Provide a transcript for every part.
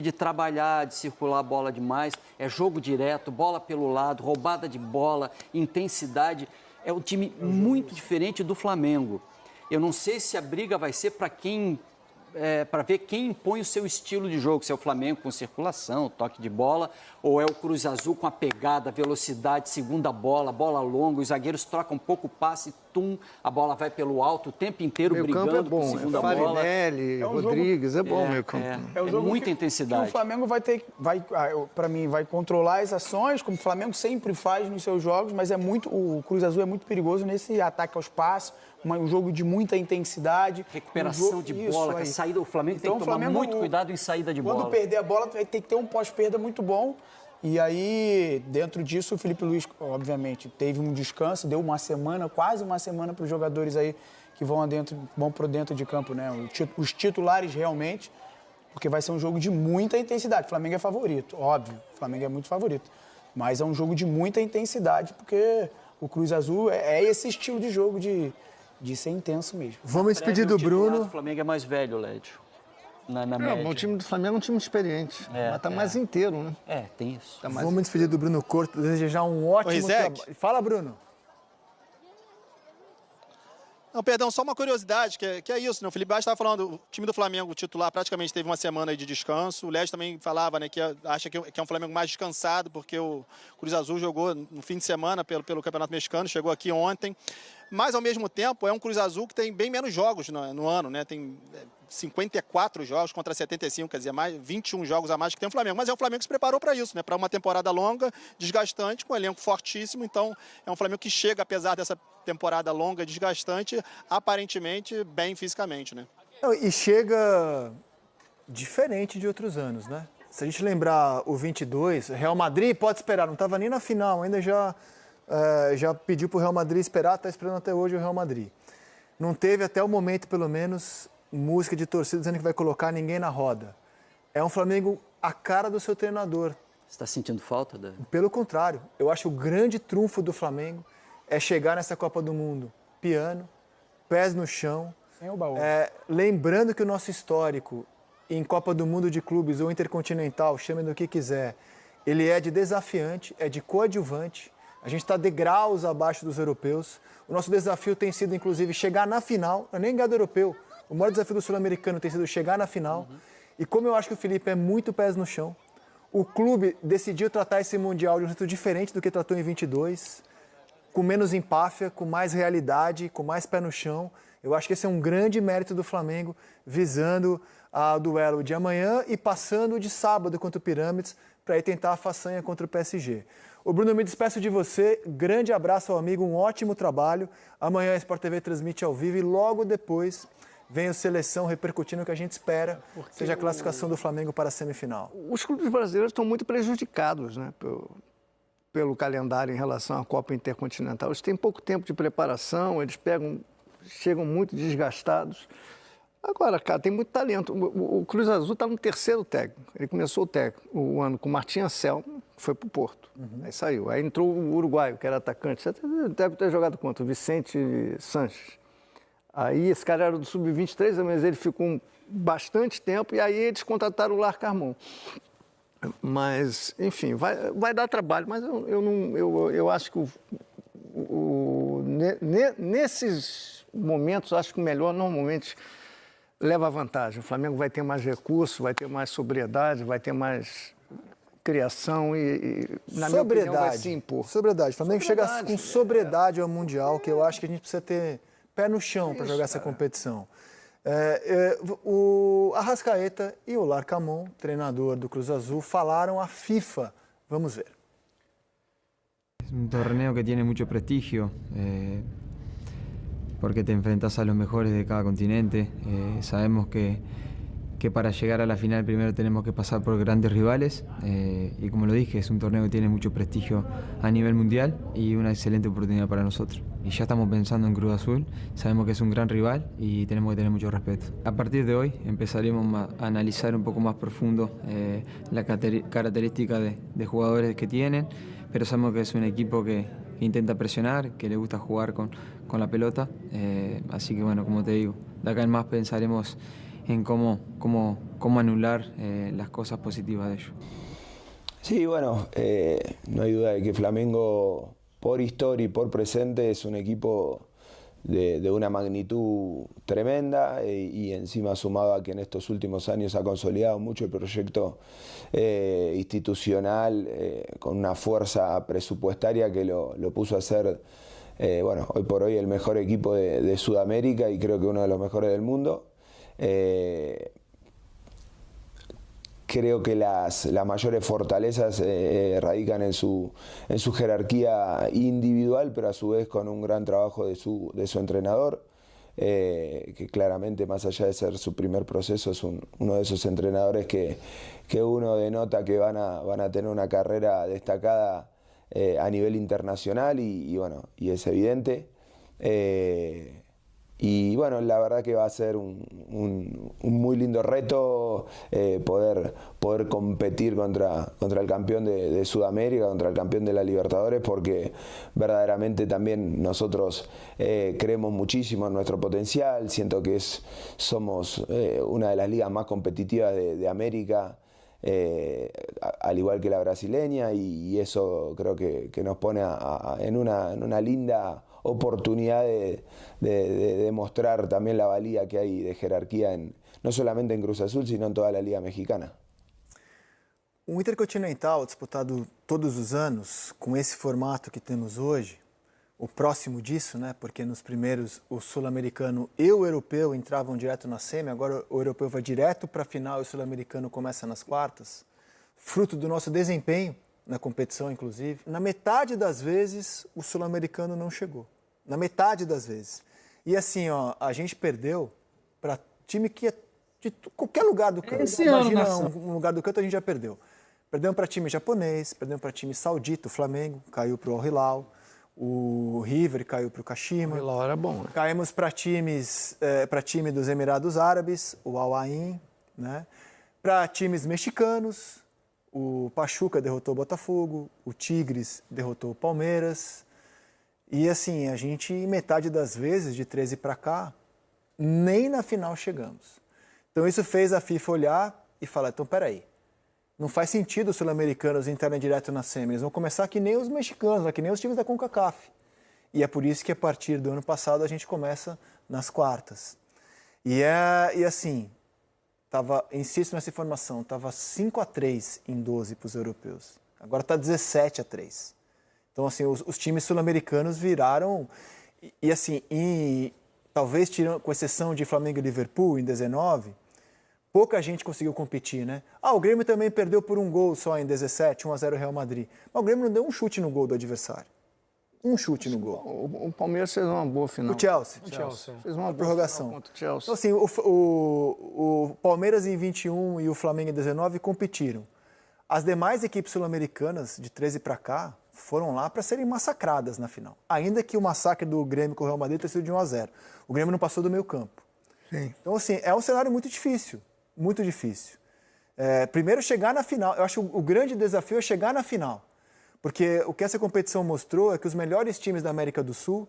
de trabalhar, de circular a bola demais, é jogo direto, bola pelo lado, roubada de bola, intensidade. É um time muito diferente do Flamengo. Eu não sei se a briga vai ser para ver quem impõe o seu estilo de jogo, se é o Flamengo com circulação, toque de bola, ou é o Cruz Azul com a pegada, velocidade, segunda bola, bola longa, os zagueiros trocam um pouco o passe, a bola vai pelo alto o tempo inteiro meio brigando campo é bom, por segunda bola. Farinelli, Rodrigues, é bom meio campo. É um jogo muita intensidade. Que o Flamengo para mim, vai controlar as ações, como o Flamengo sempre faz nos seus jogos, mas o Cruz Azul é muito perigoso nesse ataque aos passes, um jogo de muita intensidade. Recuperação de bola, saída, o Flamengo tem que tomar muito cuidado em saída de bola. Quando perder a bola, vai ter que ter um pós-perda muito bom. E aí, dentro disso, o Felipe Luiz, obviamente, teve um descanso, deu uma semana, quase uma semana para os jogadores aí que vão para dentro de campo, né? Os titulares realmente, porque vai ser um jogo de muita intensidade. O Flamengo é favorito, óbvio, o Flamengo é muito favorito. Mas é um jogo de muita intensidade, porque o Cruz Azul é esse estilo de jogo de ser intenso mesmo. Vamos despedir do Bruno. O Flamengo é mais velho, Lédio. O time do Flamengo é um time experiente, mas está mais inteiro, né? Tem isso. Vamos despedir do Bruno Corto, desejar um ótimo trabalho. Fala, Bruno. Não, perdão, só uma curiosidade, que é isso, né? O Felipe Bastos estava falando, o time do Flamengo titular praticamente teve uma semana aí de descanso. O Lédio também falava, né, que acha que é um Flamengo mais descansado, porque o Cruz Azul jogou no fim de semana pelo Campeonato Mexicano, chegou aqui ontem. Mas, ao mesmo tempo, é um Cruz Azul que tem bem menos jogos no ano, né? Tem 54 jogos contra 75, quer dizer, 21 jogos a mais que tem o Flamengo. Mas é o Flamengo que se preparou para isso, né? Para uma temporada longa, desgastante, com um elenco fortíssimo. Então, é um Flamengo que chega, apesar dessa temporada longa, desgastante, aparentemente bem fisicamente, né? E chega diferente de outros anos, né? Se a gente lembrar o 22, Real Madrid pode esperar, não estava nem na final, ainda já pediu para o Real Madrid esperar, está esperando até hoje o Real Madrid. Não teve até o momento, pelo menos, música de torcida dizendo que vai colocar ninguém na roda. É um Flamengo a cara do seu treinador. Você está sentindo falta? Pelo contrário, eu acho que o grande trunfo do Flamengo é chegar nessa Copa do Mundo piano, pés no chão. Sem o baú. Lembrando que o nosso histórico em Copa do Mundo de Clubes ou Intercontinental, chame do que quiser, ele é de desafiante, é de coadjuvante. A gente está degraus abaixo dos europeus. O nosso desafio tem sido, inclusive, chegar na final. Não é nem ganhar do europeu. O maior desafio do sul-americano tem sido chegar na final. E como eu acho que o Felipe é muito pés no chão, o clube decidiu tratar esse Mundial de um jeito diferente do que tratou em 22, com menos empáfia, com mais realidade, com mais pé no chão. Eu acho que esse é um grande mérito do Flamengo, visando o duelo de amanhã e passando de sábado contra o Pirâmides, para ir tentar a façanha contra o PSG. Ô Bruno, eu me despeço de você. Grande abraço ao amigo, um ótimo trabalho. Amanhã a Sport TV transmite ao vivo e logo depois vem a seleção repercutindo o que a gente espera, seja a classificação do Flamengo para a semifinal. Os clubes brasileiros estão muito prejudicados, né, pelo calendário em relação à Copa Intercontinental. Eles têm pouco tempo de preparação, eles chegam muito desgastados. Agora, cara, tem muito talento. O Cruz Azul está no terceiro técnico. Ele começou o ano com o Martim Anselmo, foi para o Porto. Aí saiu. Aí entrou o uruguaio, que era atacante. Você deve ter jogado contra o Vicente Sanches. Aí esse cara era do Sub-23, mas ele ficou bastante tempo e aí eles contrataram o Larcarmon. Mas, enfim, vai dar trabalho, mas eu acho que nesses momentos, acho que o melhor normalmente leva vantagem. O Flamengo vai ter mais recursos, vai ter mais sobriedade, vai ter mais criação e na minha opinião, vai se impor. Sobriedade. O Flamengo chega com sobriedade ao Mundial, que eu acho que a gente precisa ter pé no chão para jogar essa competição. O Arrascaeta e o Larcamon, treinador do Cruz Azul, falaram à FIFA. Vamos ver. Es un torneo que tiene mucho prestigio porque te enfrentas a los mejores de cada continente. Sabemos que para llegar a la final primero tenemos que pasar por grandes rivales y como lo dije, es un torneo que tiene mucho prestigio a nivel mundial y una excelente oportunidad para nosotros. Y ya estamos pensando en Cruz Azul, sabemos que es un gran rival y tenemos que tener mucho respeto. A partir de hoy empezaremos a analizar un poco más profundo la característica de jugadores que tienen, pero sabemos que es un equipo que intenta presionar, que le gusta jugar con la pelota, así que bueno, como te digo, de acá en más pensaremos en cómo anular las cosas positivas de ellos. Sí, bueno, no hay duda de que Flamengo, por historia y por presente, es un equipo de una magnitud tremenda y encima sumado a que en estos últimos años ha consolidado mucho el proyecto institucional con una fuerza presupuestaria que lo puso a ser, bueno, hoy por hoy el mejor equipo de Sudamérica y creo que uno de los mejores del mundo. Creo que las mayores fortalezas radican en su jerarquía individual, pero a su vez con un gran trabajo de su entrenador, que claramente, más allá de ser su primer proceso, es uno de esos entrenadores que uno denota que van a tener una carrera destacada a nivel internacional y bueno, y es evidente. Y bueno, la verdad que va a ser un muy lindo reto poder competir contra el campeón de Sudamérica, contra el campeón de la Libertadores, porque verdaderamente también nosotros creemos muchísimo en nuestro potencial. Siento que somos una de las ligas más competitivas de América, al igual que la brasileña, y eso creo que nos pone en una linda oportunidad de demostrar también la valía que hay de jerarquía no solamente en Cruz Azul, sino en toda la Liga Mexicana. O Intercontinental, disputado todos os anos, com esse formato que temos hoje, o próximo disso, né? Porque nos primeiros o sul-americano e o europeu entravam direto na semi, agora o europeu vai direto para a final e o sul-americano começa nas quartas, fruto do nosso desempenho na competição, inclusive. Na metade das vezes, o sul-americano não chegou. Na metade das vezes. E assim, ó, a gente perdeu para time que é de qualquer lugar do canto. Imagina um lugar do canto, a gente já perdeu. Perdemos para time japonês, perdemos para time saudita, o Flamengo caiu para o Al Hilal, o River caiu para o Kashima. O Hilal era bom, né? Caímos para time dos Emirados Árabes, o Al Ain, né? Para times mexicanos, o Pachuca derrotou o Botafogo, o Tigres derrotou o Palmeiras. E assim, a gente, metade das vezes, de 13 para cá, nem na final chegamos. Então isso fez a FIFA olhar e falar, então peraí, não faz sentido os sul-americanos entrarem direto na semi, eles vão começar que nem os mexicanos, que nem os times da CONCACAF. E é por isso que a partir do ano passado a gente começa nas quartas. E assim, insisto nessa informação, estava 5-3 em 12 para os europeus. Agora está 17-3. Então, assim, os times sul-americanos viraram... E assim, talvez com exceção de Flamengo e Liverpool em 19, pouca gente conseguiu competir, né? O Grêmio também perdeu por um gol só em 17, 1-0 Real Madrid. Mas o Grêmio não deu um chute no gol do adversário. Um chute no gol. O Palmeiras fez uma boa final. O Chelsea. Fez uma prorrogação. Boa contra o Chelsea. Então, assim, o Palmeiras em 21 e o Flamengo em 19 competiram. As demais equipes sul-americanas, de 13 para cá, foram lá para serem massacradas na final. Ainda que o massacre do Grêmio com o Real Madrid tenha sido de 1-0. O Grêmio não passou do meio campo. Sim. Então, assim, é um cenário muito difícil. Muito difícil. Primeiro, chegar na final. Eu acho que o grande desafio é chegar na final. Porque o que essa competição mostrou é que os melhores times da América do Sul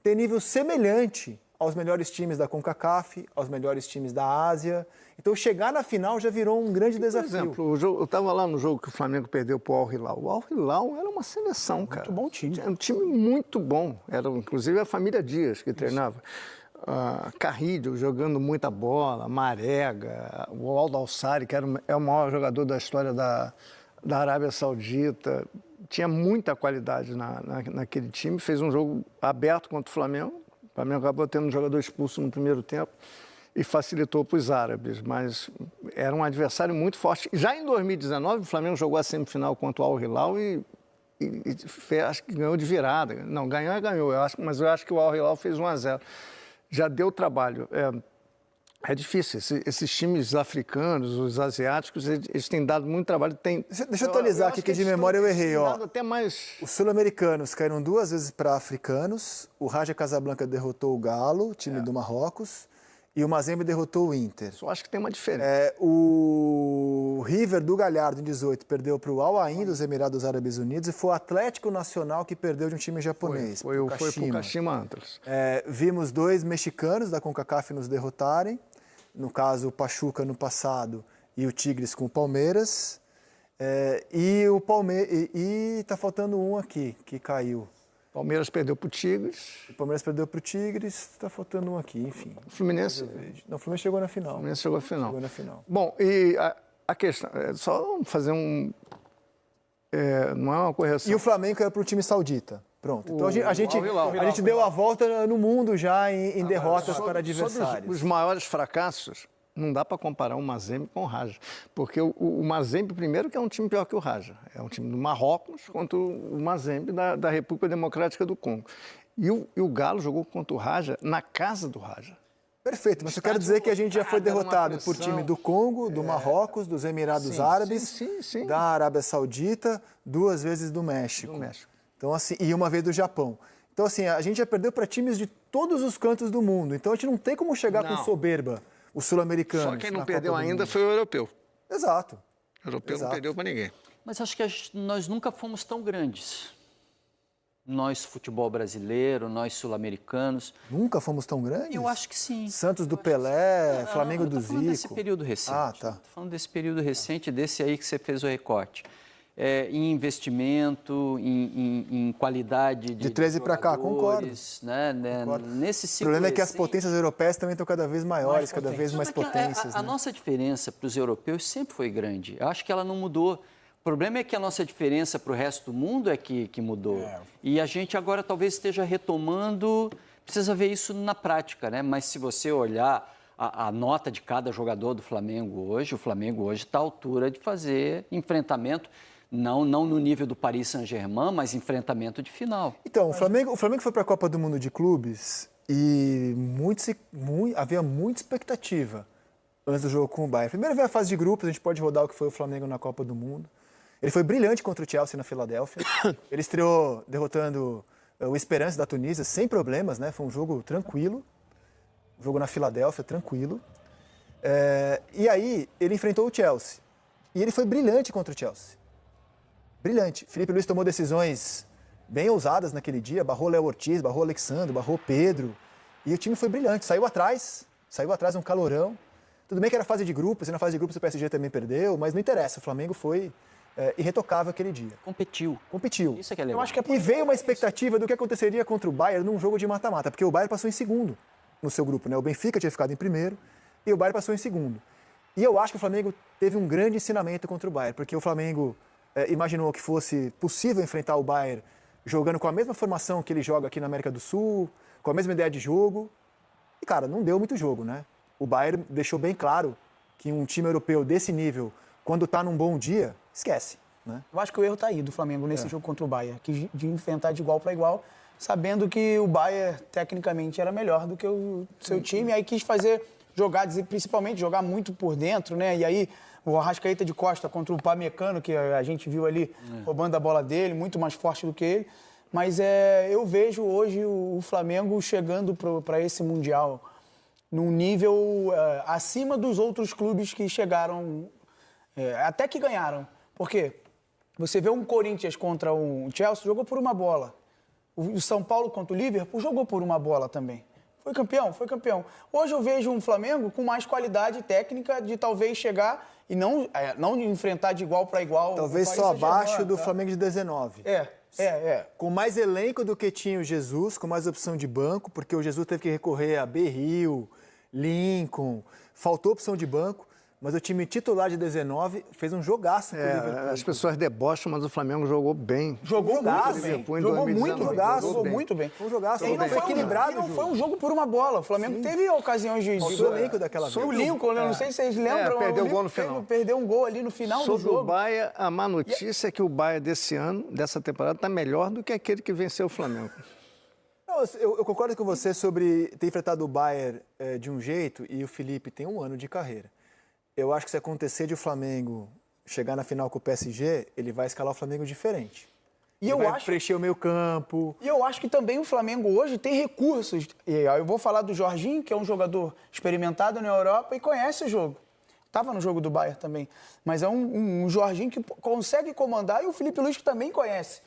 têm nível semelhante aos melhores times da CONCACAF, aos melhores times da Ásia. Então, chegar na final já virou um grande desafio. Por exemplo, eu estava lá no jogo que o Flamengo perdeu para o Al Hilal. O Al Hilal era uma seleção, cara. Muito bom time. Era um time muito bom. Era, inclusive, a família Dias que treinava. Carrilho jogando muita bola, Marega, o Aldo Alçari, que é o maior jogador da história da Arábia Saudita. Tinha muita qualidade naquele time. Fez um jogo aberto contra o Flamengo. O Flamengo acabou tendo um jogador expulso no primeiro tempo e facilitou para os árabes, mas era um adversário muito forte. Já em 2019, o Flamengo jogou a semifinal contra o Al Hilal e acho que ganhou de virada. Não, ganhou, mas eu acho que o Al Hilal fez 1-0. Já deu trabalho. É difícil. Esses times africanos, os asiáticos, eles têm dado muito trabalho. Deixa eu atualizar aqui, que de memória eu errei. Até mais... Os sul-americanos caíram 2 vezes para africanos. O Raja Casablanca derrotou o Galo, time do Marrocos. E o Mazembe derrotou o Inter. Eu acho que tem uma diferença. O River do Galhardo, em 18, perdeu para o Al Ain dos Emirados Árabes Unidos. E foi o Atlético Nacional que perdeu de um time japonês. Foi para o Kashima Antlers. Vimos 2 mexicanos da CONCACAF nos derrotarem. no caso o Pachuca no passado e o Tigres com o Palmeiras. E tá faltando um aqui, que caiu. Palmeiras perdeu para o Tigres. O Palmeiras perdeu para o Tigres, tá faltando um aqui, enfim. O Fluminense? Não, o Fluminense chegou na final. O Fluminense chegou à final. Chegou na final. Bom, e a questão, só fazer não é uma correção. E o Flamengo era para o time saudita. Pronto. Então a gente deu a volta no mundo já em derrotas para adversários. Os maiores fracassos, não dá para comparar o Mazembe com o Raja. Porque o Mazembe, primeiro, que é um time pior que o Raja. É um time do Marrocos contra o Mazembe da República Democrática do Congo. E o Galo jogou contra o Raja na casa do Raja. Perfeito, mas eu quero dizer que a gente já foi derrotado por time do Congo, do Marrocos, dos Emirados Árabes, da Arábia Saudita, 2 vezes do México. Então, assim, e uma vez do Japão. Então, assim, a gente já perdeu para times de todos os cantos do mundo. Então, a gente não tem como chegar com soberba, os sul-americanos. Só quem não perdeu ainda foi o europeu. Exato. O europeu não perdeu para ninguém. Mas acho que nós nunca fomos tão grandes. Nós, futebol brasileiro, nós sul-americanos. Nunca fomos tão grandes? Eu acho que sim. Santos do Pelé, Flamengo do Zico. Estou falando desse período recente. Ah, tá. Estou falando desse período recente, desse aí que você fez o recorte. Em investimento, em qualidade de 13 para cá, concordo. Né? Nesse ciclo o problema é que as potências europeias também estão cada vez maiores, cada vez mais potências. A nossa diferença para os europeus sempre foi grande. Eu acho que ela não mudou. O problema é que a nossa diferença para o resto do mundo é que mudou. E a gente agora talvez esteja retomando, precisa ver isso na prática, né? Mas se você olhar a nota de cada jogador do Flamengo hoje, o Flamengo hoje está à altura de fazer enfrentamento, não no nível do Paris Saint-Germain, mas enfrentamento de final. Então, o Flamengo foi para a Copa do Mundo de Clubes e havia muita expectativa antes do jogo com o Bayern. Primeiro veio a fase de grupos, a gente pode rodar o que foi o Flamengo na Copa do Mundo. Ele foi brilhante contra o Chelsea na Filadélfia. Ele estreou derrotando o Esperance da Tunísia sem problemas, né? Foi um jogo tranquilo. Um jogo na Filadélfia, tranquilo. E aí, ele enfrentou o Chelsea. E ele foi brilhante contra o Chelsea. Brilhante. Felipe Luiz tomou decisões bem ousadas naquele dia. Barrou Léo Ortiz, barrou Alexandre, barrou Pedro. E o time foi brilhante. Saiu atrás, um calorão. Tudo bem que era fase de grupos, e na fase de grupos o PSG também perdeu, mas não interessa. O Flamengo foi irretocável aquele dia. Competiu. Isso é que é legal. Eu acho que e veio uma expectativa do que aconteceria contra o Bayern num jogo de mata-mata, porque o Bayern passou em segundo no seu grupo, né? O Benfica tinha ficado em primeiro e o Bayern passou em segundo. E eu acho que o Flamengo teve um grande ensinamento contra o Bayern, porque o Flamengo imaginou que fosse possível enfrentar o Bayern jogando com a mesma formação que ele joga aqui na América do Sul, com a mesma ideia de jogo. E, cara, não deu muito jogo, né? O Bayern deixou bem claro que um time europeu desse nível, quando está num bom dia, esquece, né? Eu acho que o erro está aí do Flamengo nesse jogo contra o Bayern, de enfrentar de igual para igual, sabendo que o Bayern tecnicamente era melhor do que o seu time, aí quis fazer jogadas, e principalmente jogar muito por dentro, né? E aí o Arrascaeta de Costa contra o Pamecano, que a gente viu ali roubando a bola dele, muito mais forte do que ele. Mas eu vejo hoje o Flamengo chegando para esse Mundial num nível acima dos outros clubes que chegaram, até que ganharam. Por quê? Você vê um Corinthians contra um Chelsea, jogou por uma bola. O São Paulo contra o Liverpool jogou por uma bola também. Foi campeão, foi campeão. Hoje eu vejo um Flamengo com mais qualidade técnica de talvez chegar e não enfrentar de igual para igual. Talvez só abaixo do Flamengo de 19. Com mais elenco do que tinha o Jesus, com mais opção de banco, porque o Jesus teve que recorrer a Berril, Lincoln, faltou opção de banco. Mas o time titular de 19 fez um jogaço com o Liverpool. As pessoas debocham, mas o Flamengo jogou bem. Jogou muito bem. Jogou muito bem. Foi um jogaço. E não foi equilibrado. Não foi um jogo por uma bola. O Flamengo teve ocasiões de gol. O elenco daquela vez. O Lincoln, eu não sei se vocês lembram. Perdeu o gol no final. Perdeu um gol ali no final do jogo. Sobre o Bayern, a má notícia é que o Bayern desse ano, dessa temporada, está melhor do que aquele que venceu o Flamengo. Não, eu concordo com você sobre ter enfrentado o Bayern de um jeito e o Felipe tem 1 ano de carreira. Eu acho que se acontecer de o Flamengo chegar na final com o PSG, ele vai escalar o Flamengo diferente. E ele vai preencher o meio campo. E eu acho que também o Flamengo hoje tem recursos. E aí eu vou falar do Jorginho, que é um jogador experimentado na Europa e conhece o jogo. Estava no jogo do Bayern também. Mas é um Jorginho que consegue comandar e o Felipe Luiz que também conhece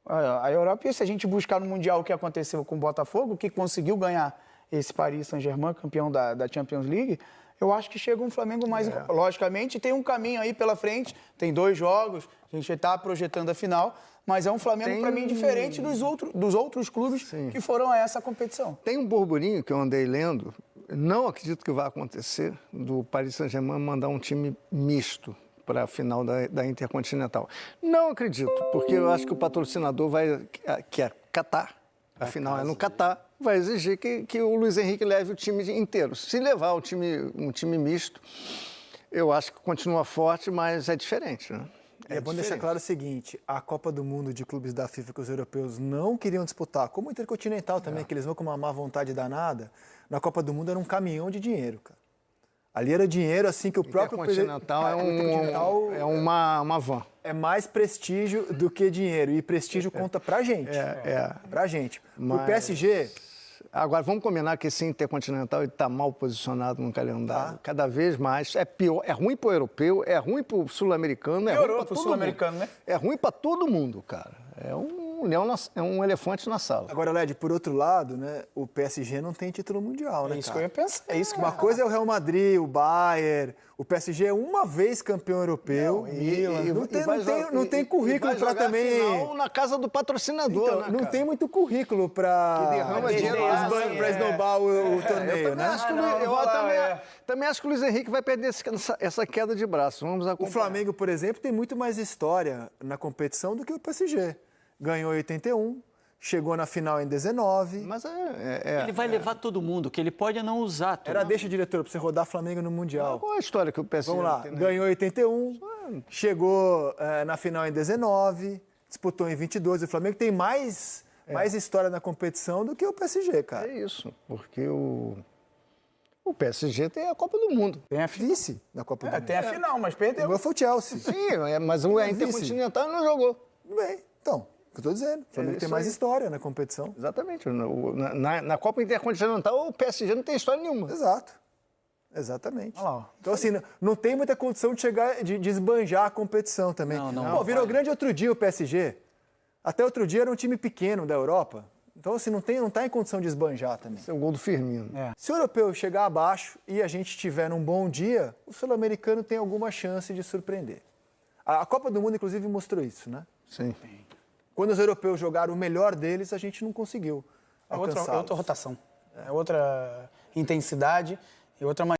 a Europa. E se a gente buscar no Mundial o que aconteceu com o Botafogo, que conseguiu ganhar esse Paris Saint-Germain, campeão da Champions League, Eu acho que chega um Flamengo mais... Logicamente, tem um caminho aí pela frente, tem 2 jogos, a gente está projetando a final, mas é um Flamengo, para mim, diferente dos outros clubes que foram a essa competição. Tem um burburinho que eu andei lendo, não acredito que vai acontecer, do Paris Saint-Germain mandar um time misto para a final da Intercontinental. Não acredito, porque eu acho que o patrocinador que é Qatar, a final é no Qatar, vai exigir que o Luiz Henrique leve o time inteiro. Se levar um time misto, eu acho que continua forte, mas é diferente, né? É bom deixar claro o seguinte, a Copa do Mundo de clubes da FIFA que os europeus não queriam disputar, como o Intercontinental também, que eles vão com uma má vontade danada, na Copa do Mundo era um caminhão de dinheiro, cara. Ali era dinheiro assim que o próprio... Intercontinental é uma van. É mais prestígio do que dinheiro, e prestígio conta pra gente. Pra gente. Mas... O PSG... Agora, vamos combinar que esse Intercontinental está mal posicionado no calendário. Cada vez mais. É pior. É ruim para o europeu, é ruim para o sul-americano, é ruim para todo sul-americano, né? É ruim para todo mundo, cara. É um elefante na sala. Agora, Led, por outro lado, né, o PSG não tem título mundial, né, É isso que eu ia pensar. É isso que uma coisa é o Real Madrid, o Bayern, o PSG é uma vez campeão europeu. Não tem currículo para também... Final na casa do patrocinador, então, né, não cara? tem muito currículo para esnobar o torneio, né? Também acho que o Luiz Henrique vai perder essa queda de braço. Vamos acompanhar. O Flamengo, por exemplo, tem muito mais história na competição do que o PSG. Ganhou em 81, chegou na final em 19. Mas ele vai levar todo mundo, que ele pode não usar. Deixa, diretor, para você rodar Flamengo no Mundial. Qual a história que o PSG Vamos lá, tem, né? Ganhou em 81, chegou na final em 19, disputou em 22. O Flamengo tem mais história na competição do que o PSG, cara. É isso, porque o PSG tem a Copa do Mundo. Tem a vice na Copa do Mundo. Tem a final, mas perdeu. O meu foi o Chelsea. Sim, mas o Intercontinental não jogou. Tudo bem, então... O que eu estou dizendo, o Flamengo tem mais história na competição. Exatamente. Na Copa Intercontinental, o PSG não tem história nenhuma. Exato. Exatamente. Então, assim, não tem muita condição de chegar, de esbanjar a competição também. Não, virou grande outro dia o PSG. Até outro dia era um time pequeno da Europa. Então, assim, não está em condição de esbanjar também. Esse é o gol do Firmino. Se o europeu chegar abaixo e a gente tiver um bom dia, o sul-americano tem alguma chance de surpreender. A Copa do Mundo, inclusive, mostrou isso, né? Sim. Quando os europeus jogaram o melhor deles, a gente não conseguiu alcançá-los. É outra rotação, é outra intensidade e outra maneira.